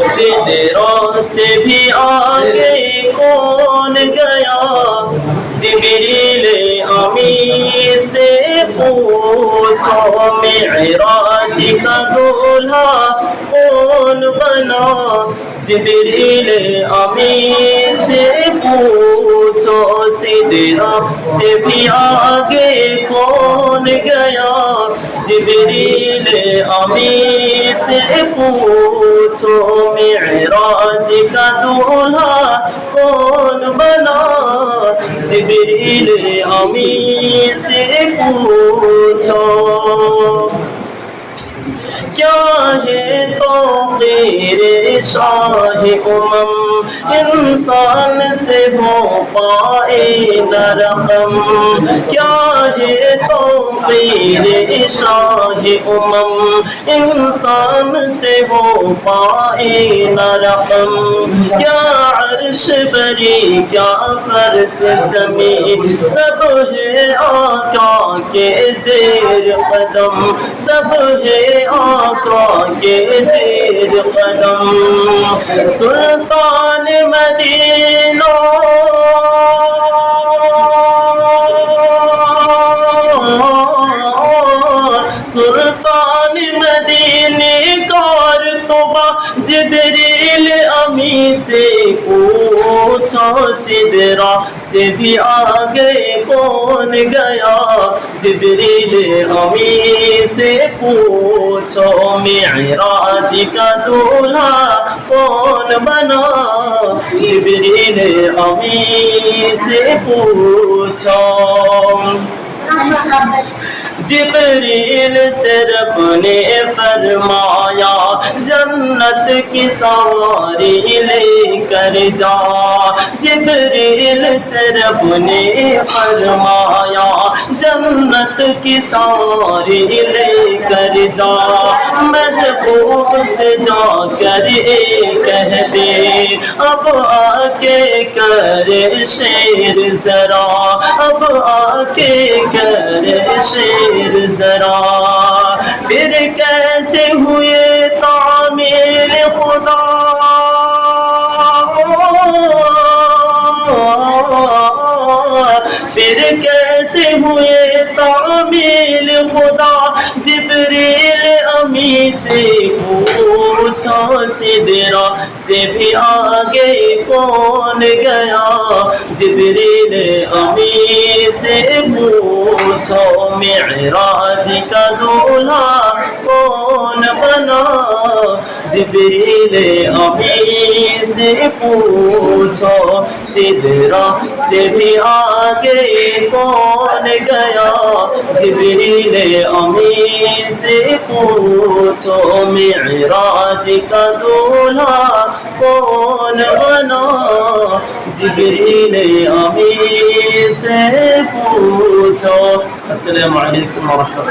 सिदरों से भी आगे कौन गया जिब्रील अमी से पूछो मिअराज का दूल्हा कौन बना जिब्रील अमी से पूछो सिदरों से भी आगे कौन गया जिब्रील अमी से पूछो मिअराज का दूल्हा कौन बना जिब्रील अमी से पूछो क्या है तो तेरे शाह उमम इंसान से हो पाए न रकम क्या है तो तेरे शाह उमम इंसान से हो पाए न रकम क्या अर्श बरी क्या फर्श ज़मीन सब है आका के ज़ेर कदम सब है आका के ज़ेर कदम सुल्तान मदीना सुल्तान मदीने कार तोबा जिब्रील अमी से पूछो सिदरा से भी आगे कौन गया जिब्रील अमी से पूछो मिअराज का दूल्हा कौन बना जिब्रील अमी से पूछो जिब्रील से रब ने फरमाया जन्नत की सवारी लेकर जा जिब्रील से रब ने फरमाया जन्नत की सवारी लेकर जा महबूब से जाकर कह दे अब आके कर शेर जरा अब आके कर शेर जरा फिर कैसे हुए तामीर खुदा फिर कैसे हुए तामीर खुदा जिब्रील अमी से पूछो सिदरा से भी आगे कौन गया जिब्रील अमी से पूछो मिअराज का दूल्हा कौन बना जिब्रील अमी से पूछो सिदरा से भी आगे कौन गया जिब्रील अमी से पूछो मिअराज का दूल्हा कौन बना जिब्रील अमी से पूछो। अस्सलामु अलैकुम व रहमतुल्लाह।